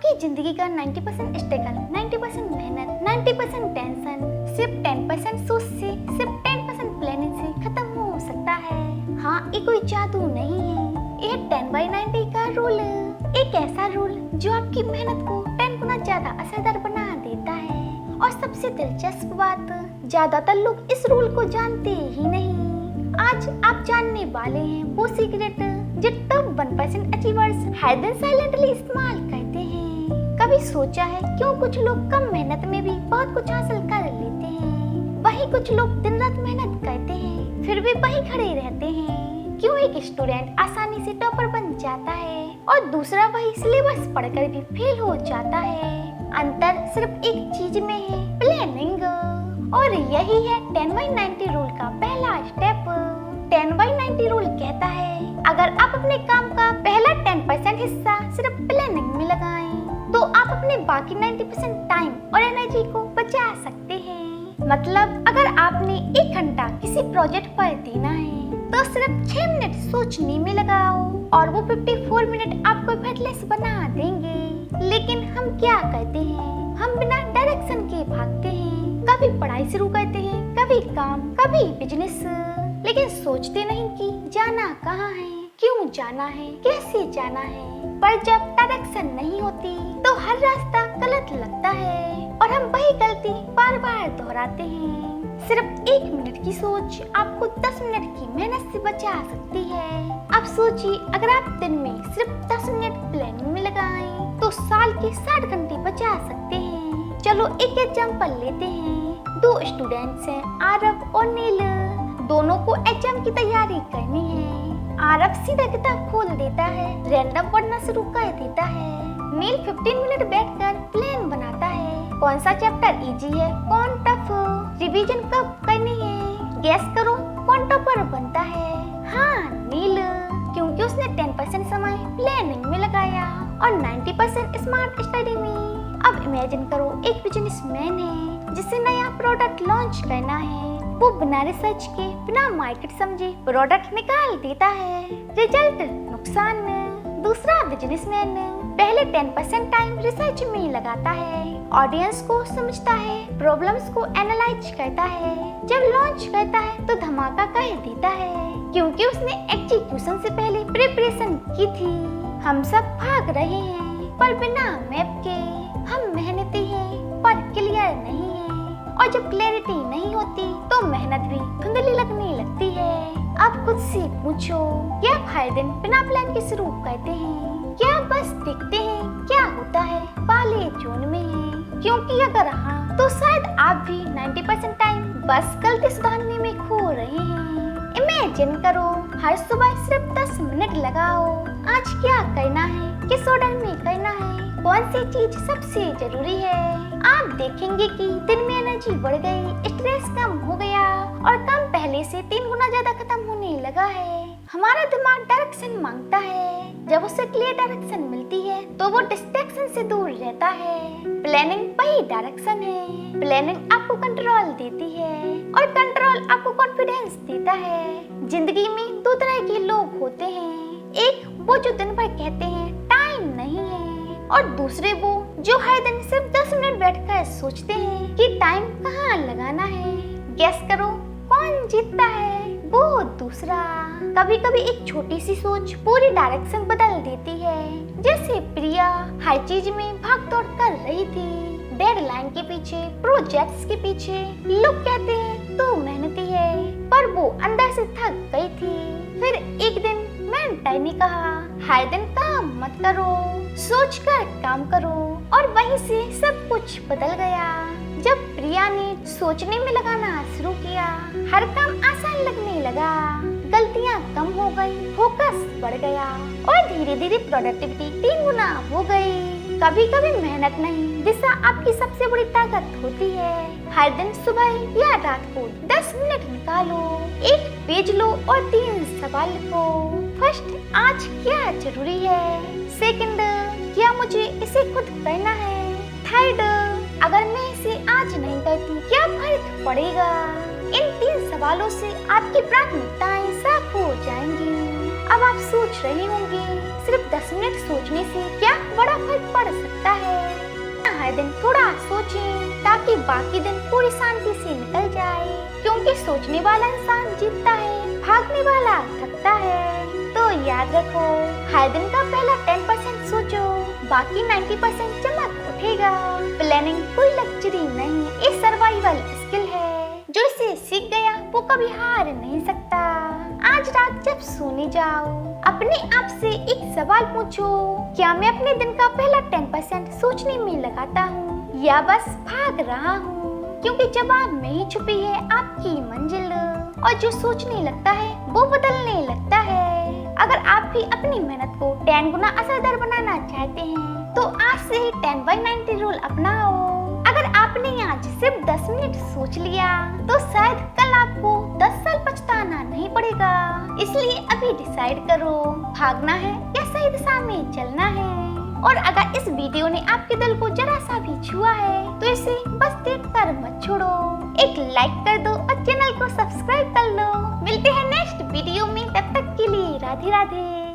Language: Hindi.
आपकी जिंदगी का 90% स्ट्रगल, 90% मेहनत, 90% टेंशन सिर्फ 10% सोच से, सिर्फ 10% प्लानिंग से खत्म हो सकता है। हाँ, ये कोई जादू नहीं है, ये 10/90 का रूल, एक ऐसा रूल जो आपकी मेहनत को 10 गुना ज्यादा असरदार बना देता है। और सबसे दिलचस्प बात, ज्यादातर लोग इस रूल को जानते ही नहीं। आज आप जानने वाले हैं वो सीक्रेट जो टॉप 1% अचीवर्स हर दिन साइलेंटली इस्तेमाल करते हैं। कभी सोचा है क्यों कुछ लोग कम मेहनत में भी बहुत कुछ हासिल कर लेते हैं, वहीं कुछ लोग दिन रात मेहनत करते हैं फिर भी वहीं खड़े रहते हैं? क्यों एक स्टूडेंट आसानी से टॉपर बन जाता है और दूसरा वही सिलेबस पढ़कर भी फेल हो जाता है? अंतर सिर्फ एक चीज में है, प्लानिंग। और यही है 10/90 रूल का पहला स्टेप। 10/90 रूल कहता है अगर आप अपने काम का पहला 10% हिस्सा सिर्फ प्लानिंग में लगाएं, तो आप अपने बाकी 90% टाइम और एनर्जी को बचा सकते हैं। मतलब अगर आपने 1 घंटा किसी प्रोजेक्ट पर देना है तो सिर्फ 6 मिनट सोचने में लगाओ और वो 54 मिनट आपको एफर्टलेस बना देंगे। लेकिन हम क्या करते हैं, हम बिना डायरेक्शन के भागते हैं। कभी पढ़ाई शुरू करते हैं, कभी काम, कभी बिजनेस, लेकिन सोचते नहीं कि जाना कहाँ है, क्यों जाना है, कैसे जाना है। पर जब डायरेक्शन नहीं होती तो हर रास्ता गलत लगता है और हम वही गलती बार बार दोहराते हैं। सिर्फ 1 मिनट की सोच आपको 10 मिनट की मेहनत से बचा सकती है। अब सोचिए अगर आप दिन में सिर्फ 10 मिनट प्लानिंग में लगाएं तो साल के 60 घंटे बचा सकते हैं। चलो एक एग्जांपल लेते हैं। 2 स्टूडेंट्स हैं, आरव और नील। दोनों को एग्जाम की तैयारी करनी है। आरव सीधा किताब खोल देता है, रैंडम पढ़ना शुरू कर देता है। नील 15 मिनट बैठकर प्लान बनाता है, कौन सा चैप्टर इजी है, कौन टफ, रिवीजन कब करनी है। गैस करो कौन टॉपर बनता है? हाँ, नील, क्योंकि उसने 10% समय प्लानिंग में लगाया और 90% स्मार्ट स्टडी में। अब इमेजिन करो एक बिजनेसमैन है जिसे नया प्रोडक्ट लॉन्च करना है। वो बिना रिसर्च के, बिना मार्केट समझे प्रोडक्ट निकाल देता है, रिजल्ट नुकसान। दूसरा बिजनेसमैन पहले 10% टाइम रिसर्च में लगाता है, ऑडियंस को समझता है, प्रॉब्लम्स को एनालाइज करता है। जब लॉन्च करता है तो धमाका कर देता है, क्योंकि उसने एग्जीक्यूशन से पहले प्रिपरेशन की थी। हम सब भाग रहे हैं पर बिना मैप के। हम मेहनती हैं पर क्लियर नहीं है, और जब क्लैरिटी नहीं होती तो मेहनत भी धुंधली लगने लगती है। अब खुद से पूछो, क्या हर दिन बिना प्लान के शुरू करते हैं? क्या बस देखते हैं क्या होता है वाले जोन में है? क्योंकि अगर हाँ तो शायद आप भी 90% टाइम बस गलती सुधारने में खो रहे हैं। इमेजिन करो हर सुबह सिर्फ 10 मिनट लगाओ। आज क्या करना है, किस ऑर्डर में करना है, कौन सी चीज सबसे जरूरी है। आप देखेंगे कि दिन में एनर्जी बढ़ गई, स्ट्रेस कम हो गया और काम पहले से 3 गुना ज्यादा खत्म होने लगा है। हमारा दिमाग डायरेक्शन मांगता है, जब उसे क्लियर डायरेक्शन मिलती है तो वो डिस्ट्रैक्शन से दूर रहता है। प्लानिंग वही डायरेक्शन है। प्लानिंग आपको कंट्रोल देती है और कंट्रोल आपको कॉन्फिडेंस देता है। जिंदगी में 2 तरह के लोग होते हैं, एक वो जो दिन भर कहते हैं टाइम नहीं है, और दूसरे वो जो हर दिन सिर्फ 10 मिनट बैठकर सोचते हैं कि टाइम कहाँ लगाना है। गैस करो कौन जीतता है? वो दूसरा। कभी कभी एक छोटी सी सोच पूरी डायरेक्शन बदल देती है। जैसे प्रिया हर चीज में भाग दौड़ कर रही थी, डेडलाइन के पीछे, प्रोजेक्ट्स के पीछे। लोग कहते हैं तू मेहनती है, पर वो अंदर से थक गई थी। फिर एक दिन मेंटर ने कहा हर दिन काम मत करो, सोच कर काम करो, और वहीं से सब कुछ बदल गया। जब प्रिया ने सोचने में लगाना शुरू किया, हर काम आसान लगने लगा, गलतियां कम हो गई, फोकस बढ़ गया और धीरे धीरे प्रोडक्टिविटी 3 गुना हो गई। कभी कभी मेहनत नहीं, दिशा आपकी सबसे बड़ी ताकत होती है। हर दिन सुबह या रात को 10 मिनट निकालो, एक पेज लो और 3 सवाल लिखो। फर्स्ट, आज क्या जरूरी है? सेकंड, क्या मुझे इसे खुद करना है? थर्ड, अगर मैं इसे आज नहीं करती क्या फर्क पड़ेगा? इन 3 सवालों से आपकी प्राथमिकताएं साफ हो जाएंगी। अब आप सोच रहे होंगे सिर्फ 10 मिनट सोचने से क्या बड़ा फर्क पड़ सकता है। हर दिन थोड़ा सोचें ताकि बाकी दिन पूरी शांति से निकल जाए, क्योंकि सोचने वाला इंसान जीतता है, भागने वाला थकता है। तो याद रखो, हर दिन का पहला 10% सोचो, बाकी 90% चमक उठेगा। प्लानिंग कोई लग्जरी नहीं, ये सर्वाइवल स्किल है। जो इसे सीख गया वो कभी हार नहीं सकता। आज रात जब सोने जाओ, अपने आप से एक सवाल पूछो, क्या मैं अपने दिन का पहला 10% सोचने में लगाता हूँ या बस भाग रहा हूँ? क्योंकि जवाब में ही छुपी है आपकी मंजिल, और जो सोचने लगता है वो बदलने लगता है। अगर आप भी अपनी मेहनत को 10 गुना असरदार बनाना चाहते हैं तो आज से ही 10/90 रूल अपनाओ। अगर आपने आज सिर्फ 10 मिनट सोच लिया तो शायद कल आपको 10 साल पछताना नहीं पड़ेगा। इसलिए अभी डिसाइड करो, भागना है या सही दिशा में चलना है। और अगर इस वीडियो ने आपके दिल को जरा सा भी छुआ है तो इसे बस देखकर मत छोड़ो, एक लाइक कर दो और चैनल को सब्सक्राइब कर लो। मिलते हैं नेक्स्ट वीडियो में, तब तक के लिए राधे राधे।